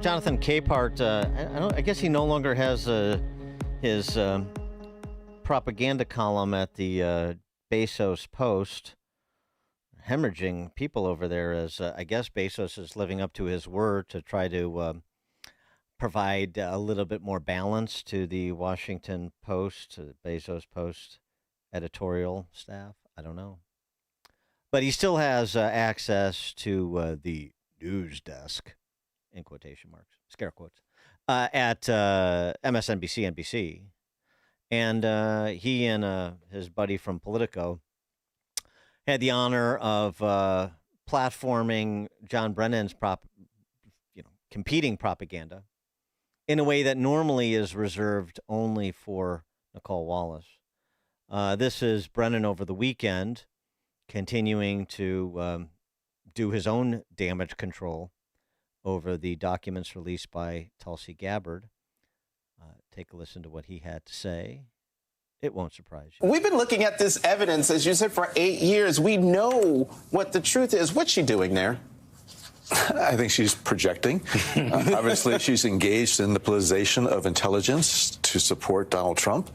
Jonathan Capehart, I guess he no longer has his propaganda column at the Bezos Post, hemorrhaging people over there as I guess Bezos is living up to his word to try to provide a little bit more balance to the Washington Post, to the Bezos Post editorial staff. I don't know. But he still has access to the news desk, in quotation marks, scare quotes, at MSNBC, NBC. And he and his buddy from Politico had the honor of platforming John Brennan's competing propaganda in a way that normally is reserved only for Nicole Wallace. This is Brennan over the weekend continuing to do his own damage control over the documents released by Tulsi Gabbard. Take a listen to what he had to say. It won't surprise you. We've been looking at this evidence, as you said, for 8 years. We know what the truth is. What's she doing there? I think she's projecting. Obviously, she's engaged in the politicization of intelligence to support Donald Trump.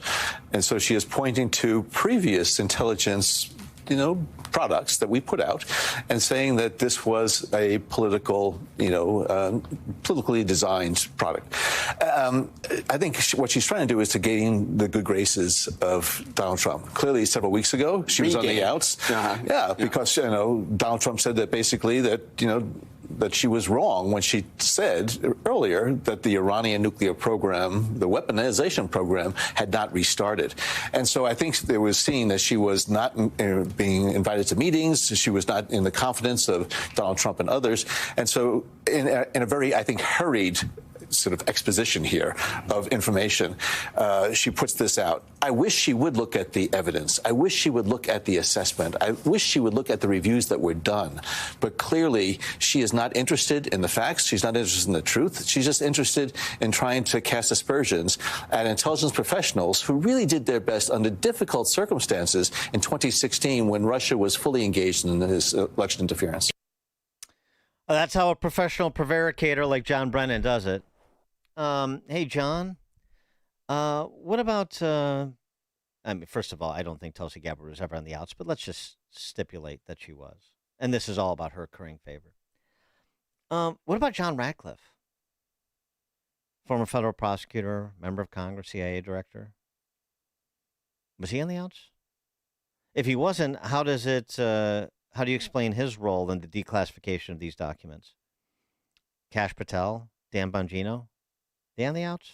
And so she is pointing to previous intelligence, products that we put out and saying that this was a political, politically designed product. I think what she's trying to do is to gain the good graces of Donald Trump. Clearly, several weeks ago, she was on the outs. Yeah, because, Donald Trump said that basically that she was wrong when she said earlier that the Iranian nuclear program, the weaponization program, had not restarted. And so I think they were seeing that she was not being invited to meetings. She was not in the confidence of Donald Trump and others. And so in a very, I think, hurried sort of exposition here of information, she puts this out. I wish she would look at the evidence. I wish she would look at the assessment. I wish she would look at the reviews that were done. But clearly, she is not interested in the facts. She's not interested in the truth. She's just interested in trying to cast aspersions at intelligence professionals who really did their best under difficult circumstances in 2016 when Russia was fully engaged in this election interference. That's how a professional prevaricator like John Brennan does it. Hey, John, what about, first of all, I don't think Tulsi Gabbard was ever on the outs, but let's just stipulate that she was. And this is all about her currying favor. What about John Ratcliffe? Former federal prosecutor, member of Congress, CIA Director. Was he on the outs? If he wasn't, how do you explain his role in the declassification of these documents? Kash Patel, Dan Bongino? They on the outs?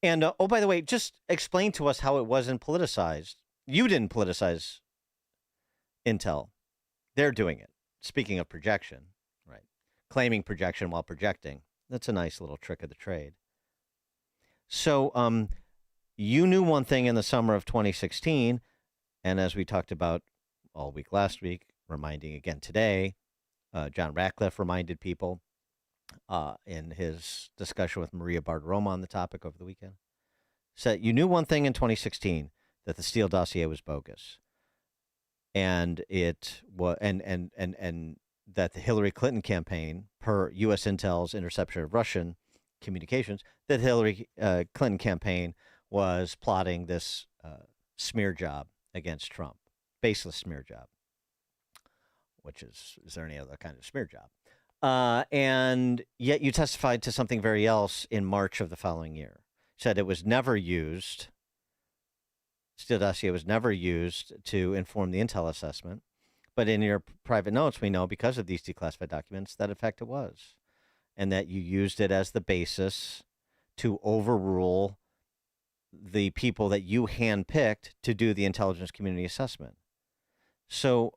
And, by the way, just explain to us how it wasn't politicized. You didn't politicize Intel. They're doing it. Speaking of projection, right? Claiming projection while projecting. That's a nice little trick of the trade. So you knew one thing in the summer of 2016, and as we talked about all week last week, reminding again today, John Ratcliffe reminded people in his discussion with Maria Bartiromo on the topic over the weekend, said you knew one thing in 2016, that the Steele dossier was bogus, and it was, and that the Hillary Clinton campaign, per U.S. Intel's interception of Russian communications, that Hillary Clinton campaign was plotting this smear job against Trump, baseless smear job, which is there any other kind of smear job? And yet you testified to something very else in March of the following year. Said it was never used, Steele dossier was never used to inform the Intel assessment. But in your private notes, we know because of these declassified documents that in fact it was. And that you used it as the basis to overrule the people that you handpicked to do the intelligence community assessment. So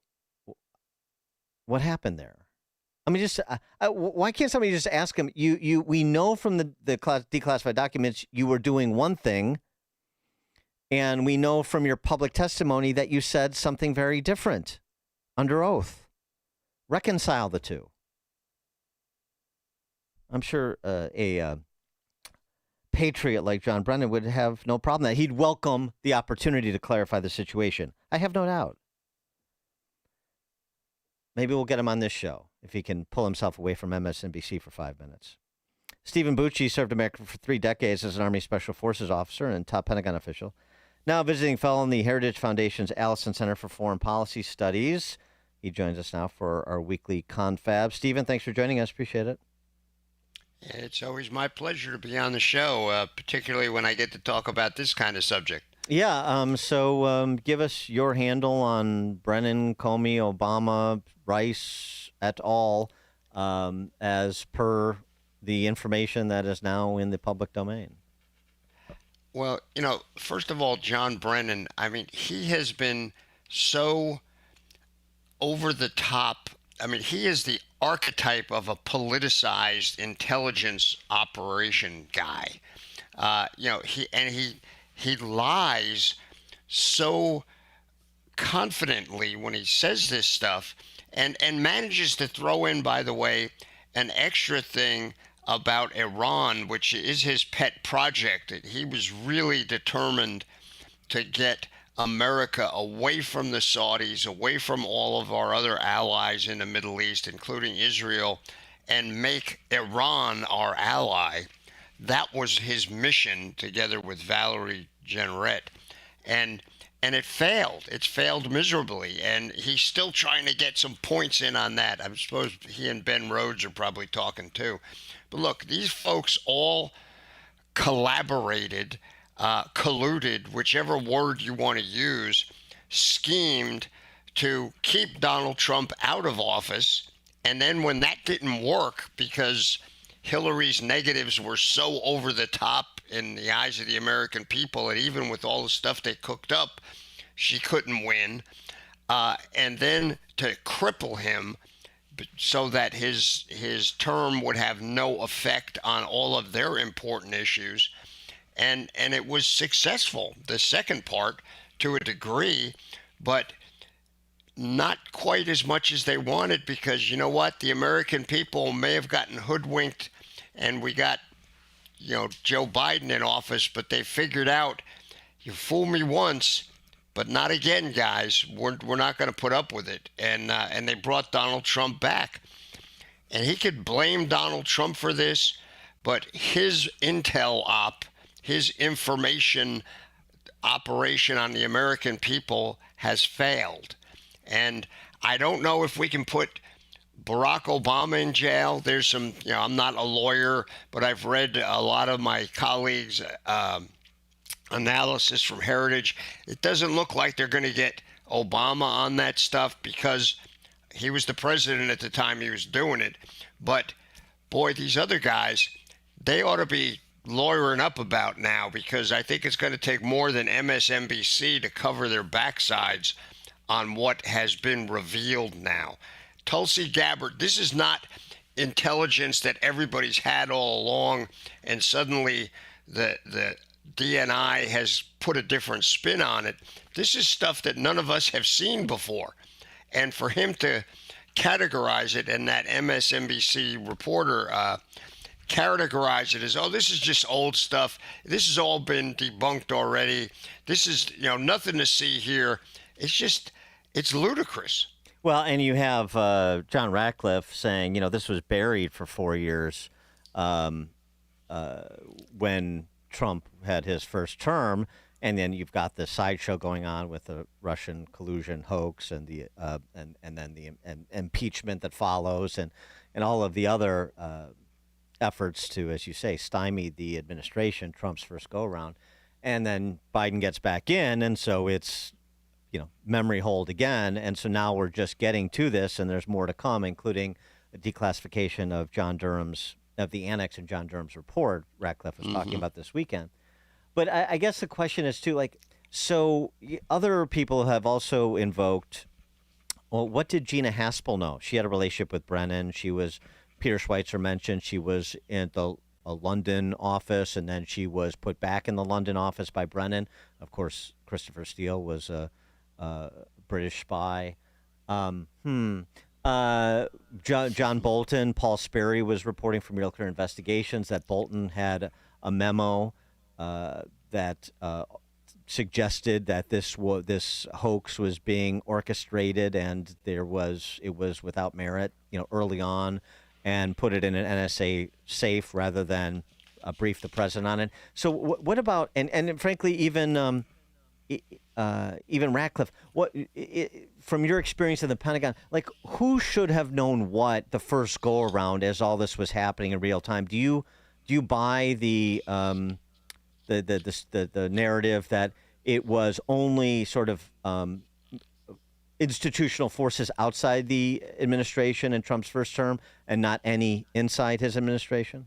what happened there? I mean, just why can't somebody just ask him? We know from the declassified documents you were doing one thing, and we know from your public testimony that you said something very different under oath. Reconcile the two. I'm sure a patriot like John Brennan would have no problem that he'd welcome the opportunity to clarify the situation. I have no doubt. Maybe we'll get him on this show. if he can pull himself away from MSNBC for 5 minutes. Stephen Bucci served America for 3 decades as an Army Special Forces officer and top Pentagon official. Now a visiting fellow in the Heritage Foundation's Allison Center for Foreign Policy Studies. He joins us now for our weekly confab. Stephen, thanks for joining us. Appreciate it. It's always my pleasure to be on the show, particularly when I get to talk about this kind of subject. Yeah, so give us your handle on Brennan, Comey, Obama, Rice, et al., as per the information that is now in the public domain. Well, first of all, John Brennan, I mean, he has been so over the top. I mean, he is the archetype of a politicized intelligence operation guy. He lies so confidently when he says this stuff, and manages to throw in, by the way, an extra thing about Iran, which is his pet project. He was really determined to get America away from the Saudis, away from all of our other allies in the Middle East, including Israel, and make Iran our ally. That was his mission, together with Valerie Jarrett. And it failed. It's failed miserably. And he's still trying to get some points in on that. I suppose he and Ben Rhodes are probably talking too. But look, these folks all collaborated, colluded, whichever word you want to use, schemed to keep Donald Trump out of office. And then when that didn't work, because Hillary's negatives were so over the top in the eyes of the American people, and even with all the stuff they cooked up, she couldn't win. And then to cripple him so that his term would have no effect on all of their important issues. And it was successful, the second part, to a degree, but not quite as much as they wanted, because you know what? The American people may have gotten hoodwinked, and we got, Joe Biden in office, but they figured out, you fool me once, but not again, guys. We're not going to put up with it. And they brought Donald Trump back. And he could blame Donald Trump for this, but his intel op, his information operation on the American people has failed. And I don't know if we can put Barack Obama in jail. There's some, I'm not a lawyer, but I've read a lot of my colleagues' analysis from Heritage. It doesn't look like they're going to get Obama on that stuff, because he was the president at the time he was doing it. But boy, these other guys, they ought to be lawyering up about now, because I think it's going to take more than MSNBC to cover their backsides on what has been revealed now. Tulsi Gabbard, this is not intelligence that everybody's had all along, and suddenly the DNI has put a different spin on it. This is stuff that none of us have seen before. And for him to categorize it, and that MSNBC reporter categorize it as, oh, this is just old stuff. This has all been debunked already. This is, nothing to see here. It's ludicrous. Well, and you have John Ratcliffe saying, this was buried for 4 years when Trump had his first term, and then you've got the sideshow going on with the Russian collusion hoax and the and then the impeachment that follows, and all of the other efforts to, as you say, stymie the administration, Trump's first go around, and then Biden gets back in, and so it's memory hold again, and so now we're just getting to this, and there's more to come, including a declassification of the annex in John Durham's report Ratcliffe was talking about this weekend. But I guess the question is too, so other people have also invoked, well, what did Gina Haspel know? She had a relationship with Brennan. Peter Schweitzer mentioned she was in a London office, and then she was put back in the London office by Brennan. Of course, Christopher Steele was a British spy. John Bolton, Paul Sperry was reporting from Real Clear Investigations that Bolton had a memo that suggested that this hoax was being orchestrated and it was without merit, early on, and put it in an NSA safe rather than brief the president on it. So what about and frankly even Ratcliffe? From your experience in the Pentagon, like who should have known what the first go around as all this was happening in real time? Do you buy the narrative that it was only sort of institutional forces outside the administration in Trump's first term and not any inside his administration?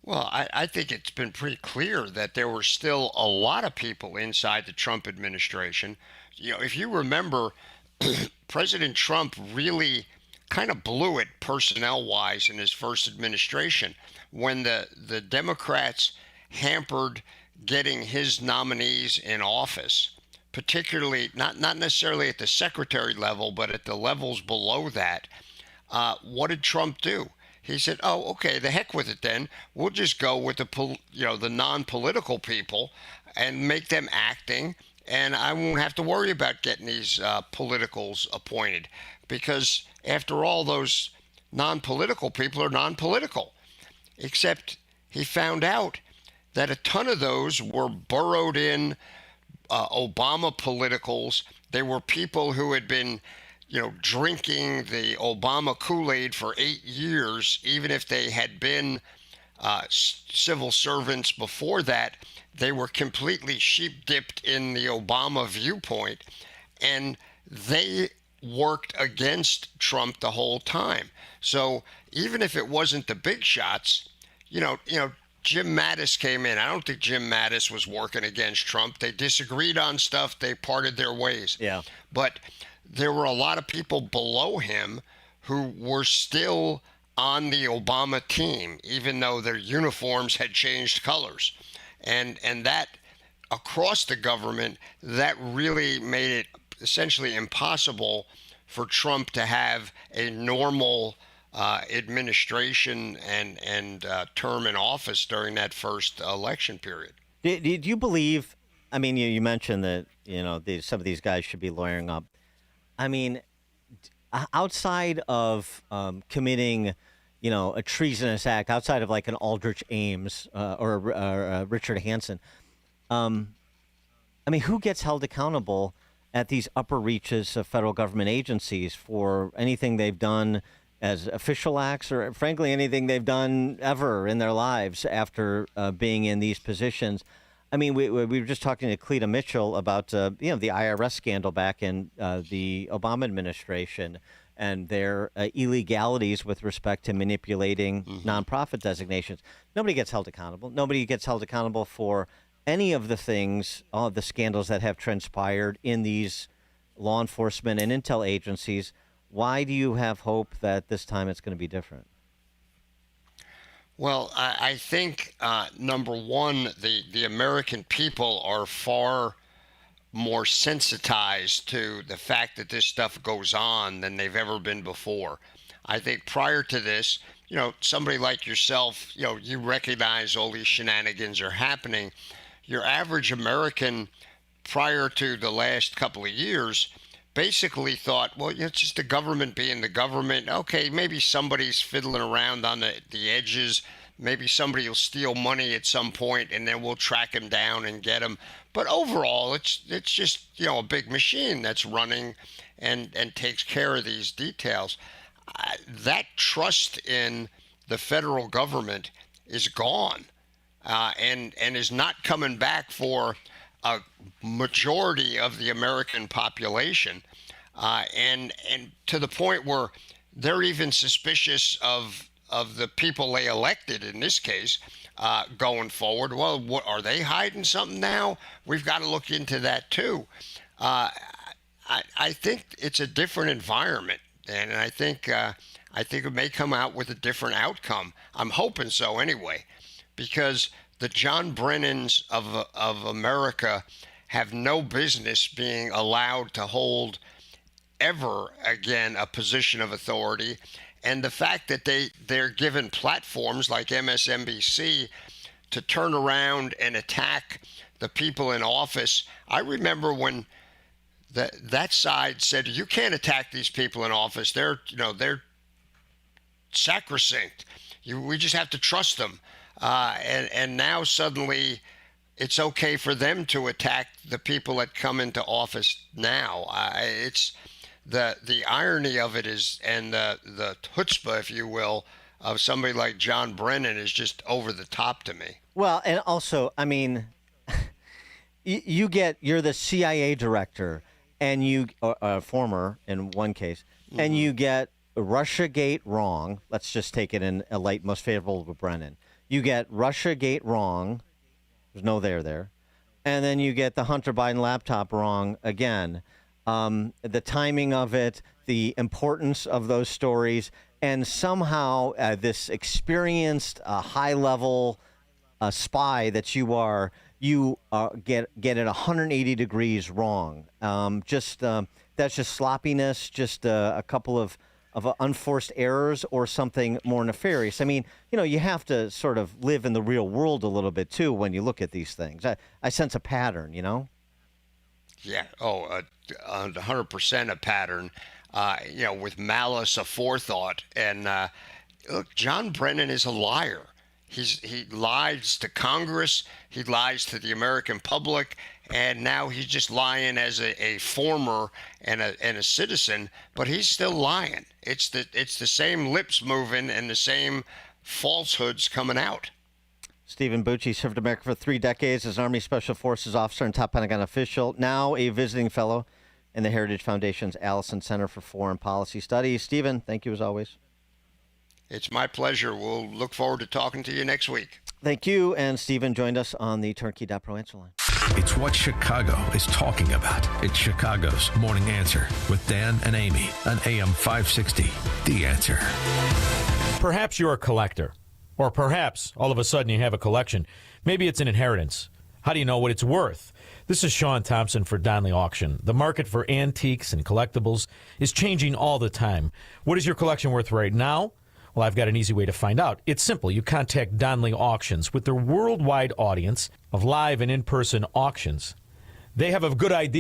Well, I think it's been pretty clear that there were still a lot of people inside the Trump administration. If you remember, President Trump really kind of blew it personnel-wise in his first administration when the Democrats hampered getting his nominees in office, particularly not necessarily at the secretary level, but at the levels below that. What did Trump do? He said, "Oh, okay, the heck with it then. We'll just go with the non-political people and make them acting, and I won't have to worry about getting these politicals appointed, because after all, those non-political people are non-political." Except he found out that a ton of those were burrowed in Obama politicals. They were people who had been drinking the Obama Kool-Aid for 8 years, even if they had been civil servants before that. They were completely sheep-dipped in the Obama viewpoint, and they worked against Trump the whole time. So even if it wasn't the big shots, Jim Mattis came in. I don't think Jim Mattis was working against Trump. They disagreed on stuff. They parted their ways. Yeah. But there were a lot of people below him who were still on the Obama team, even though their uniforms had changed colors. And that across the government, that really made it essentially impossible for Trump to have a normal administration and term in office during that first election period. Did you believe? I mean, you mentioned that some of these guys should be lawyering up. I mean, outside of committing, a treasonous act, outside of like an Aldrich Ames or a Richard Hansen, I mean, who gets held accountable at these upper reaches of federal government agencies for anything they've done as official acts, or frankly anything they've done ever in their lives after being in these positions? I mean, we were just talking to Cleta Mitchell about the IRS scandal back in the Obama administration and their illegalities with respect to manipulating nonprofit designations. Nobody gets held accountable. Nobody gets held accountable for any of the things, all of the scandals that have transpired in these law enforcement and intel agencies. Why do you have hope that this time it's going to be different? Well, I think, number one, the American people are far more sensitized to the fact that this stuff goes on than they've ever been before. I think prior to this, somebody like yourself, you recognize all these shenanigans are happening. Your average American prior to the last couple of years basically thought, well, it's just the government being the government. Okay, maybe somebody's fiddling around on the edges. Maybe somebody will steal money at some point, and then we'll track him down and get him. But overall, it's just a big machine that's running and takes care of these details. That trust in the federal government is gone, and is not coming back for a majority of the American population, and to the point where they're even suspicious of the people they elected in this case going forward. Well, what, are they hiding something now? We've got to look into that too. I think it's a different environment, and I think it may come out with a different outcome. I'm hoping so anyway, because the John Brennans of America have no business being allowed to hold ever again a position of authority. And the fact that they're given platforms like MSNBC to turn around and attack the people in office. I remember when that side said, you can't attack these people in office. They're sacrosanct. We just have to trust them. And now suddenly it's okay for them to attack the people that come into office now. It's the irony of it is, and the chutzpah, if you will, of somebody like John Brennan is just over the top to me. Well, and also, I mean, you're the CIA director, and you former in one case, and you get Russiagate wrong. Let's just take it in a light most favorable to Brennan. You get Russiagate wrong. There's no there. And then you get the Hunter Biden laptop wrong again. The timing of it, the importance of those stories, and somehow this experienced high-level spy that you are, get it 180 degrees wrong. That's just sloppiness, just a couple of unforced errors or something more nefarious. I mean, you have to sort of live in the real world a little bit, too, when you look at these things. I sense a pattern, Yeah. 100% a pattern, with malice aforethought. And look, John Brennan is a liar. He lies to Congress. He lies to the American public. And now he's just lying as a former and a citizen, but he's still lying. It's the same lips moving and the same falsehoods coming out. Stephen Bucci served America for 3 decades as Army Special Forces officer and top Pentagon official, now a visiting fellow in the Heritage Foundation's Allison Center for Foreign Policy Studies. Stephen, thank you as always. It's my pleasure. We'll look forward to talking to you next week. Thank you. And Stephen joined us on the Turnkey.Pro answer line. It's what Chicago is talking about. It's Chicago's Morning Answer with Dan and Amy on AM 560. The Answer. Perhaps you're a collector, or perhaps all of a sudden you have a collection. Maybe it's an inheritance. How do you know what it's worth? This is Sean Thompson for Donley Auction. The market for antiques and collectibles is changing all the time. What is your collection worth right now? Well, I've got an easy way to find out. It's simple. You contact Donley Auctions. With their worldwide audience of live and in-person auctions, they have a good idea